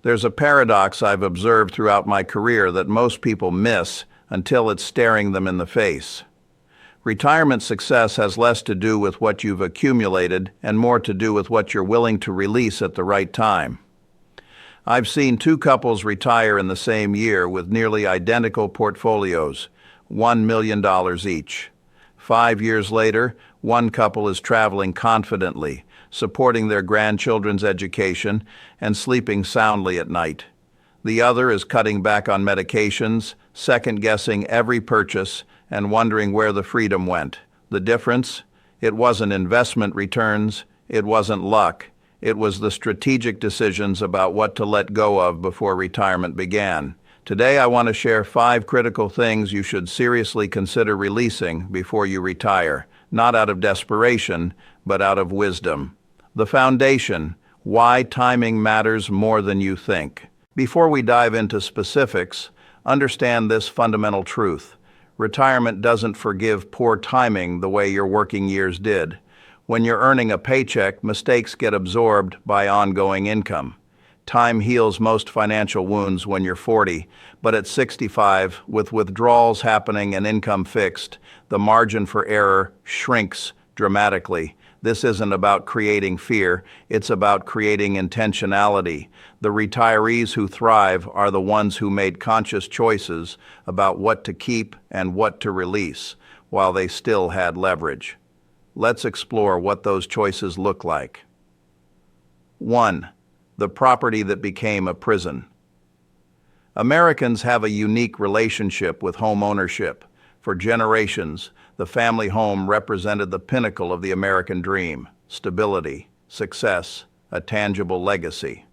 There's a paradox I've observed throughout my career that most people miss until it's staring them in the face. Retirement success has less to do with what you've accumulated and more to do with what you're willing to release at the right time. I've seen two couples retire in the same year with nearly identical portfolios, $1 million each. 5 years later, one couple is traveling confidently, supporting their grandchildren's education, and sleeping soundly at night. The other is cutting back on medications, second-guessing every purchase, and wondering where the freedom went. The difference? It wasn't investment returns, it wasn't luck. It was the strategic decisions about what to let go of before retirement began. Today I want to share 5 critical things you should seriously consider releasing before you retire, not out of desperation, but out of wisdom. The foundation: why timing matters more than you think. Before we dive into specifics, understand this fundamental truth. Retirement doesn't forgive poor timing the way your working years did. When you're earning a paycheck, mistakes get absorbed by ongoing income. Time heals most financial wounds when you're 40, but at 65, with withdrawals happening and income fixed, the margin for error shrinks dramatically. This isn't about creating fear, it's about creating intentionality. The retirees who thrive are the ones who made conscious choices about what to keep and what to release, while they still had leverage. Let's explore what those choices look like. 1. The property that became a prison. Americans have a unique relationship with home ownership. For generations, the family home represented the pinnacle of the American dream: stability, success, a tangible legacy.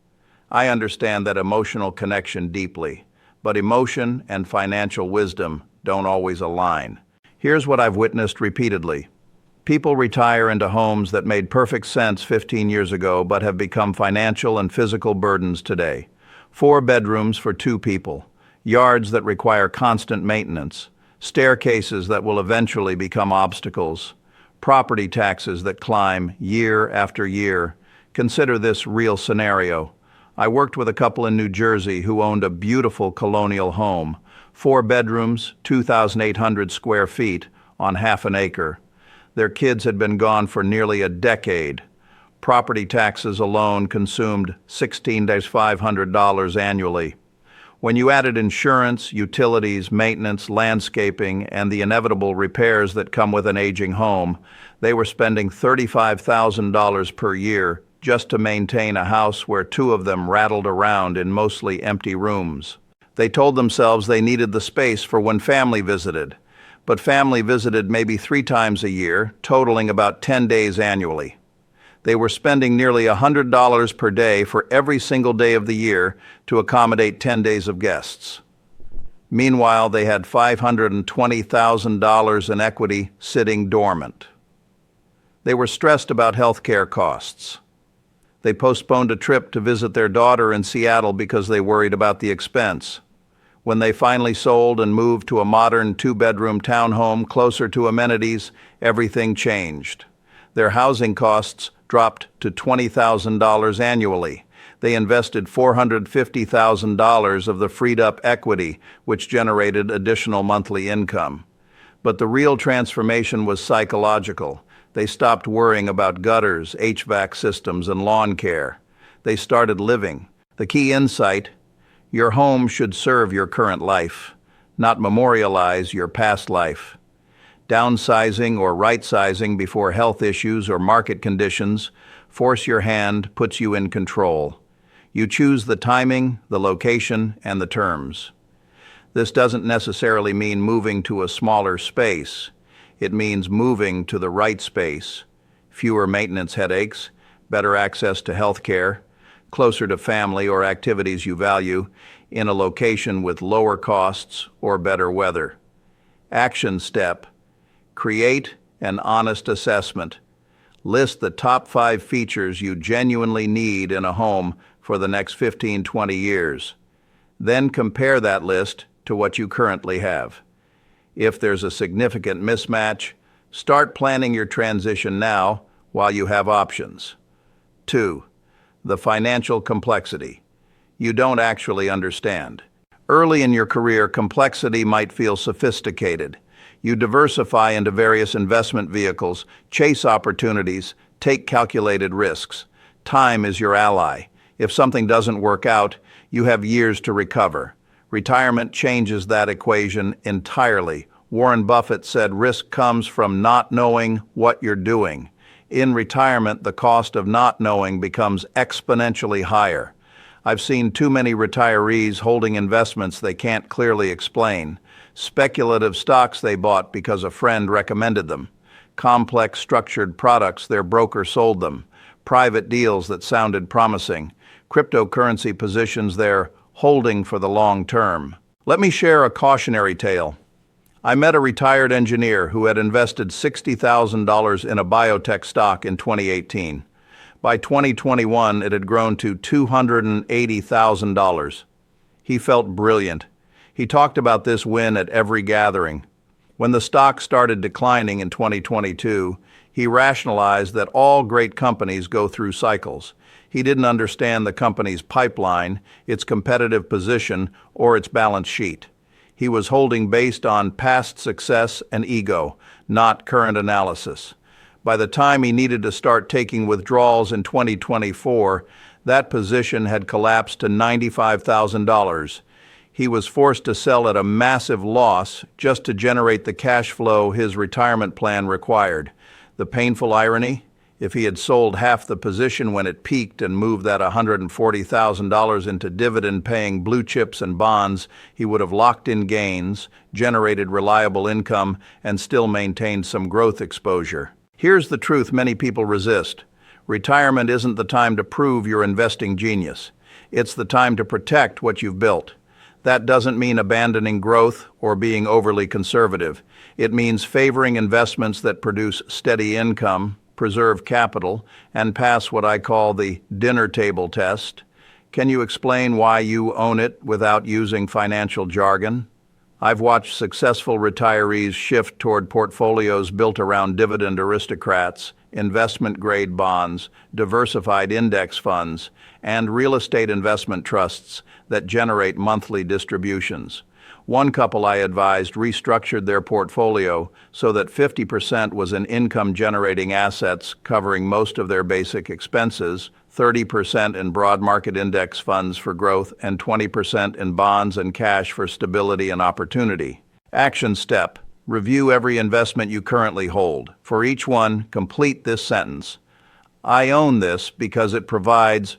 I understand that emotional connection deeply, but emotion and financial wisdom don't always align. Here's what I've witnessed repeatedly. People retire into homes that made perfect sense 15 years ago but have become financial and physical burdens today. 4 bedrooms for 2 people, yards that require constant maintenance, staircases that will eventually become obstacles, property taxes that climb year after year. Consider this real scenario. I worked with a couple in New Jersey who owned a beautiful colonial home, 4 bedrooms, 2,800 square feet on half an acre. Their kids had been gone for nearly a decade. Property taxes alone consumed $1,600 annually. When you added insurance, utilities, maintenance, landscaping, and the inevitable repairs that come with an aging home, they were spending $35,000 per year just to maintain a house where 2 of them rattled around in mostly empty rooms. They told themselves they needed the space for when family visited, but family visited maybe 3 times a year, totaling about 10 days annually. They were spending nearly $100 per day for every single day of the year to accommodate 10 days of guests. Meanwhile, they had $520,000 in equity sitting dormant. They were stressed about health care costs. They postponed a trip to visit their daughter in Seattle because they worried about the expense. When they finally sold and moved to a modern 2-bedroom townhome closer to amenities, everything changed. Their housing costs dropped to $20,000 annually. They invested $450,000 of the freed-up equity, which generated additional monthly income. But the real transformation was psychological. They stopped worrying about gutters, HVAC systems, and lawn care. They started living. The key insight: your home should serve your current life, not memorialize your past life. Downsizing or right-sizing before health issues or market conditions force your hand puts you in control. You choose the timing, the location, and the terms. This doesn't necessarily mean moving to a smaller space. It means moving to the right space. Fewer maintenance headaches, better access to health care, closer to family or activities you value, in a location with lower costs or better weather. Action step: create an honest assessment. List the top 5 features you genuinely need in a home for the next 15-20 years. Then compare that list to what you currently have. If there's a significant mismatch, start planning your transition now while you have options. 2. The financial complexity. you don't actually understand. Early in your career, complexity might feel sophisticated. You diversify into various investment vehicles, chase opportunities, take calculated risks. Time is your ally. If something doesn't work out, you have years to recover. Retirement changes that equation entirely. Warren Buffett said risk comes from not knowing what you're doing. In retirement, the cost of not knowing becomes exponentially higher. I've seen too many retirees holding investments they can't clearly explain. Speculative stocks they bought because a friend recommended them. Complex structured products their broker sold them. Private deals that sounded promising. Cryptocurrency positions they're holding for the long term. Let me share a cautionary tale. I met a retired engineer who had invested $60,000 in a biotech stock in 2018. By 2021, it had grown to $280,000. He felt brilliant. He talked about this win at every gathering. When the stock started declining in 2022, he rationalized that all great companies go through cycles. He didn't understand the company's pipeline, its competitive position, or its balance sheet. He was holding based on past success and ego, not current analysis. By the time he needed to start taking withdrawals in 2024, that position had collapsed to $95,000. He was forced to sell at a massive loss just to generate the cash flow his retirement plan required. The painful irony? If he had sold half the position when it peaked and moved that $140,000 into dividend-paying blue chips and bonds, he would have locked in gains, generated reliable income, and still maintained some growth exposure. Here's the truth many people resist. Retirement isn't the time to prove your investing genius. It's the time to protect what you've built. That doesn't mean abandoning growth or being overly conservative. It means favoring investments that produce steady income, preserve capital, and pass what I call the dinner table test. Can you explain why you own it without using financial jargon? I've watched successful retirees shift toward portfolios built around dividend aristocrats, investment-grade bonds, diversified index funds, and real estate investment trusts that generate monthly distributions. One couple I advised restructured their portfolio so that 50% was in income-generating assets covering most of their basic expenses, 30% in broad market index funds for growth, and 20% in bonds and cash for stability and opportunity. Action step: review every investment you currently hold. For each one, complete this sentence. I own this because it provides,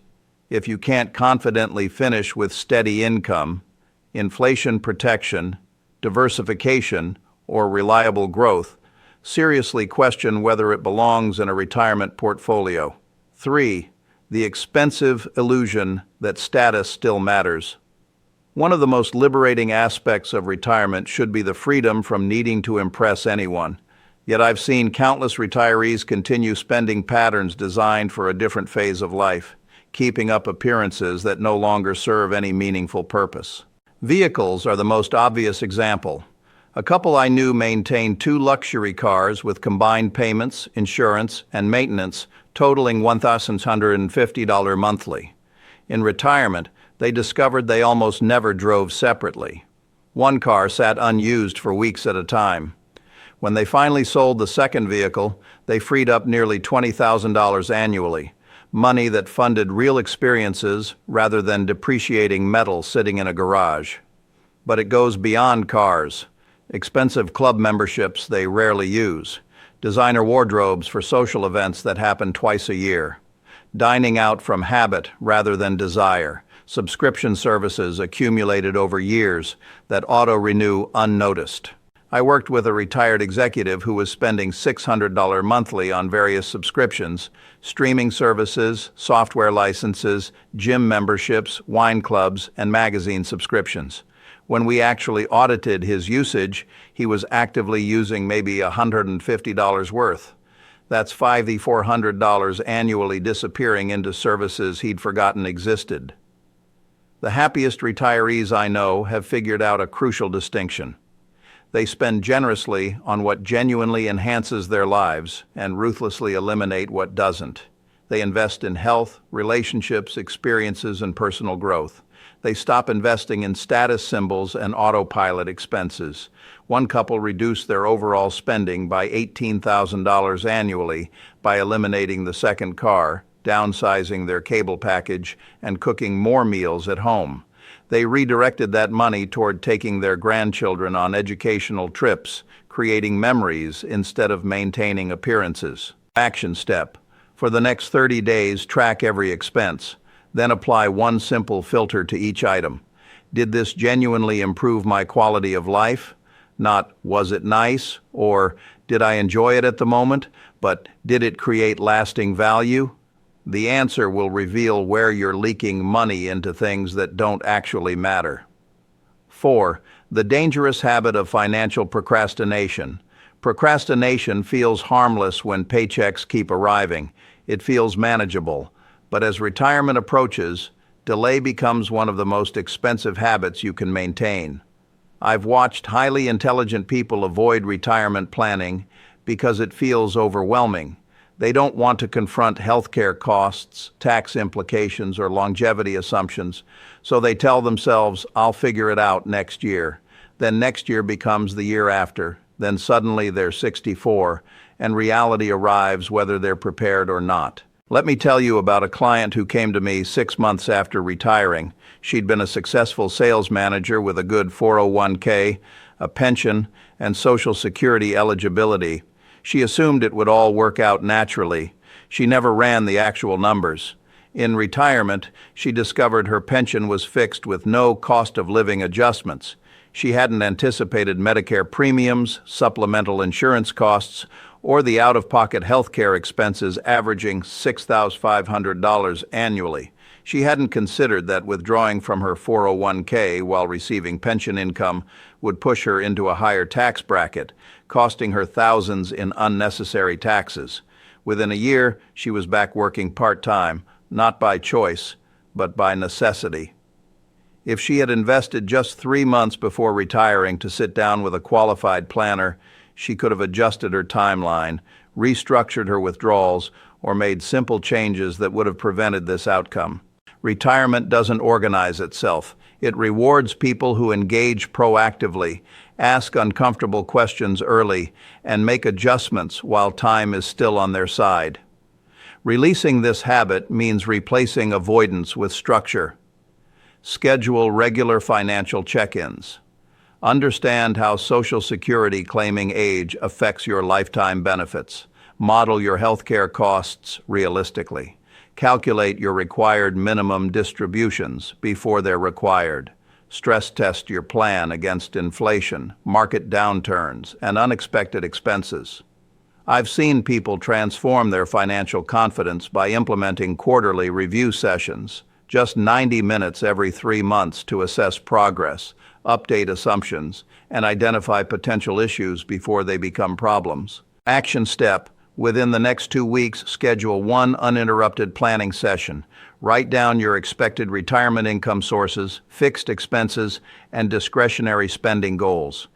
if you can't confidently finish with steady income, inflation protection, diversification, or reliable growth, seriously question whether it belongs in a retirement portfolio. 3. The expensive illusion that status still matters. One of the most liberating aspects of retirement should be the freedom from needing to impress anyone. Yet I've seen countless retirees continue spending patterns designed for a different phase of life, keeping up appearances that no longer serve any meaningful purpose. Vehicles are the most obvious example. A couple I knew maintained 2 luxury cars with combined payments, insurance, and maintenance totaling $1,150 monthly. In retirement, they discovered they almost never drove separately. One car sat unused for weeks at a time. When they finally sold the second vehicle, they freed up nearly $20,000 annually, money that funded real experiences rather than depreciating metal sitting in a garage. But it goes beyond cars. Expensive club memberships they rarely use. Designer wardrobes for social events that happen twice a year. Dining out from habit rather than desire. Subscription services accumulated over years that auto-renew unnoticed. I worked with a retired executive who was spending $600 monthly on various subscriptions, streaming services, software licenses, gym memberships, wine clubs, and magazine subscriptions. When we actually audited his usage, he was actively using maybe $150 worth. That's $5,400 annually disappearing into services he'd forgotten existed. The happiest retirees I know have figured out a crucial distinction. They spend generously on what genuinely enhances their lives and ruthlessly eliminate what doesn't. They invest in health, relationships, experiences, and personal growth. They stop investing in status symbols and autopilot expenses. One couple reduced their overall spending by $18,000 annually by eliminating the second car, downsizing their cable package, and cooking more meals at home. They redirected that money toward taking their grandchildren on educational trips, creating memories instead of maintaining appearances. Action step. For the next 30 days, track every expense. Then apply one simple filter to each item. Did this genuinely improve my quality of life? Not, was it nice? Or, did I enjoy it at the moment? But, did it create lasting value? The answer will reveal where you're leaking money into things that don't actually matter. 4. The dangerous habit of financial procrastination. Procrastination feels harmless when paychecks keep arriving. It feels manageable. But as retirement approaches, delay becomes one of the most expensive habits you can maintain. I've watched highly intelligent people avoid retirement planning because it feels overwhelming. They don't want to confront healthcare costs, tax implications, or longevity assumptions, so they tell themselves, I'll figure it out next year. Then next year becomes the year after. Then suddenly they're 64, and reality arrives whether they're prepared or not. Let me tell you about a client who came to me 6 months after retiring. She'd been a successful sales manager with a good 401k, a pension, and Social Security eligibility. She assumed it would all work out naturally. She never ran the actual numbers. In retirement, she discovered her pension was fixed with no cost of living adjustments. She hadn't anticipated Medicare premiums, supplemental insurance costs, or the out-of-pocket healthcare expenses averaging $6,500 annually. She hadn't considered that withdrawing from her 401k while receiving pension income would push her into a higher tax bracket, costing her thousands in unnecessary taxes. Within a year, she was back working part-time, not by choice, but by necessity. If she had invested just 3 months before retiring to sit down with a qualified planner, she could have adjusted her timeline, restructured her withdrawals, or made simple changes that would have prevented this outcome. Retirement doesn't organize itself. It rewards people who engage proactively, ask uncomfortable questions early, and make adjustments while time is still on their side. Releasing this habit means replacing avoidance with structure. Schedule regular financial check-ins. Understand how Social Security claiming age affects your lifetime benefits. Model your healthcare costs realistically. Calculate your required minimum distributions before they're required. Stress test your plan against inflation, market downturns, and unexpected expenses. I've seen people transform their financial confidence by implementing quarterly review sessions, just 90 minutes every 3 months to assess progress, update assumptions, and identify potential issues before they become problems. Action step. Within the next 2 weeks, schedule one uninterrupted planning session. Write down your expected retirement income sources, fixed expenses, and discretionary spending goals.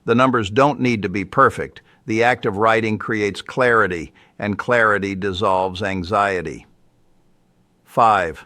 The numbers don't need to be perfect. The act of writing creates clarity, and clarity dissolves anxiety. 5.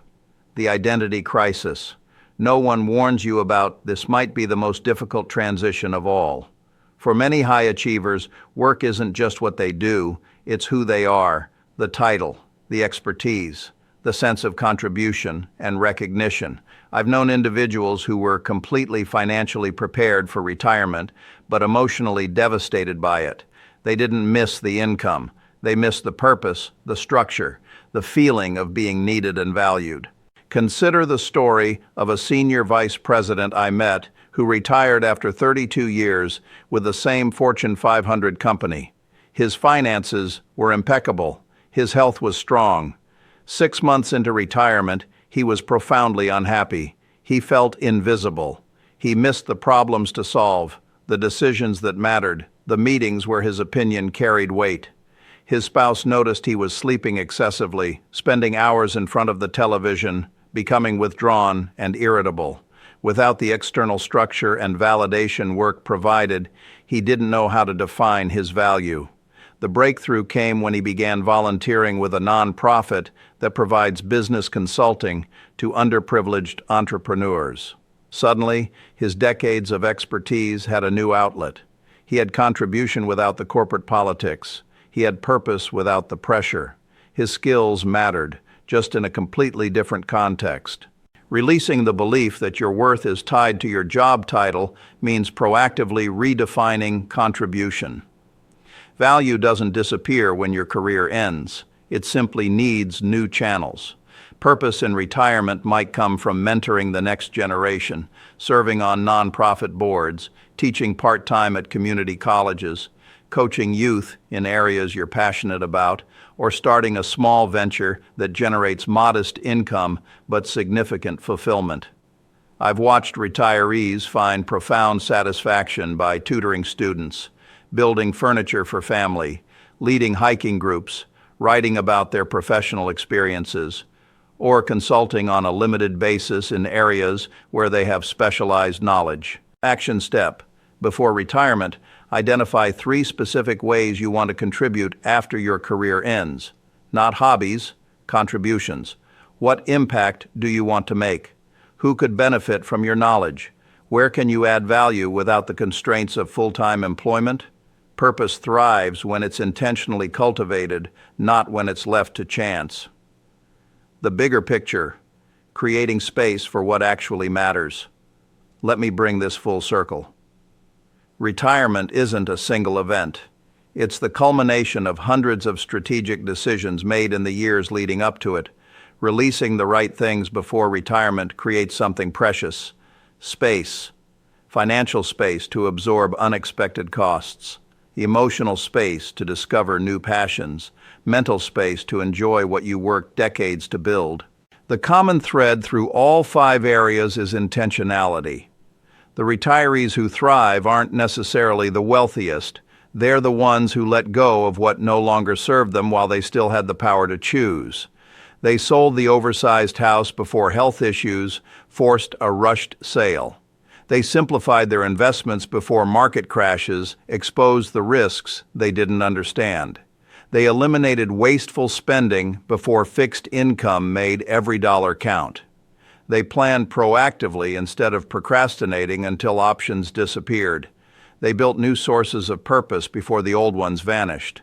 The identity crisis. No one warns you about this might be the most difficult transition of all. For many high achievers, work isn't just what they do, it's who they are, the title, the expertise, the sense of contribution and recognition. I've known individuals who were completely financially prepared for retirement, but emotionally devastated by it. They didn't miss the income. They missed the purpose, the structure, the feeling of being needed and valued. Consider the story of a senior vice president I met who retired after 32 years with the same Fortune 500 company. His finances were impeccable. His health was strong. 6 months into retirement, he was profoundly unhappy. He felt invisible. He missed the problems to solve, the decisions that mattered, the meetings where his opinion carried weight. His spouse noticed he was sleeping excessively, spending hours in front of the television, becoming withdrawn and irritable. Without the external structure and validation work provided, he didn't know how to define his value. The breakthrough came when he began volunteering with a nonprofit that provides business consulting to underprivileged entrepreneurs. Suddenly, his decades of expertise had a new outlet. He had contribution without the corporate politics. He had purpose without the pressure. His skills mattered, just in a completely different context. Releasing the belief that your worth is tied to your job title means proactively redefining contribution. Value doesn't disappear when your career ends. It simply needs new channels. Purpose in retirement might come from mentoring the next generation, serving on nonprofit boards, teaching part-time at community colleges, coaching youth in areas you're passionate about, or starting a small venture that generates modest income but significant fulfillment. I've watched retirees find profound satisfaction by tutoring students, building furniture for family, leading hiking groups, writing about their professional experiences, or consulting on a limited basis in areas where they have specialized knowledge. Action step. Before retirement, identify 3 specific ways you want to contribute after your career ends. Not hobbies, contributions. What impact do you want to make? Who could benefit from your knowledge? Where can you add value without the constraints of full-time employment? Purpose thrives when it's intentionally cultivated, not when it's left to chance. The bigger picture, creating space for what actually matters. Let me bring this full circle. Retirement isn't a single event. It's the culmination of hundreds of strategic decisions made in the years leading up to it. Releasing the right things before retirement creates something precious. Space. Financial space to absorb unexpected costs. Emotional space to discover new passions. Mental space to enjoy what you worked decades to build. The common thread through all 5 areas is intentionality. The retirees who thrive aren't necessarily the wealthiest. They're the ones who let go of what no longer served them while they still had the power to choose. They sold the oversized house before health issues forced a rushed sale. They simplified their investments before market crashes exposed the risks they didn't understand. They eliminated wasteful spending before fixed income made every dollar count. They planned proactively instead of procrastinating until options disappeared. They built new sources of purpose before the old ones vanished.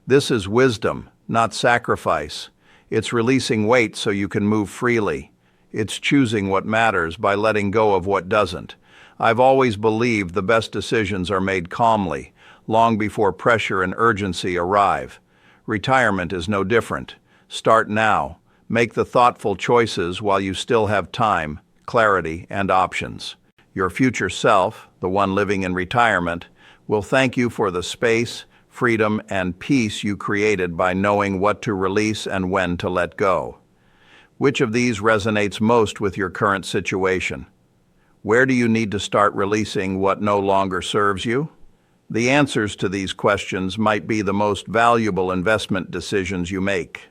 This is wisdom, not sacrifice. It's releasing weight so you can move freely. It's choosing what matters by letting go of what doesn't. I've always believed the best decisions are made calmly, long before pressure and urgency arrive. Retirement is no different. Start now. Make the thoughtful choices while you still have time, clarity, and options. Your future self, the one living in retirement, will thank you for the space, freedom, and peace you created by knowing what to release and when to let go. Which of these resonates most with your current situation? Where do you need to start releasing what no longer serves you? The answers to these questions might be the most valuable investment decisions you make.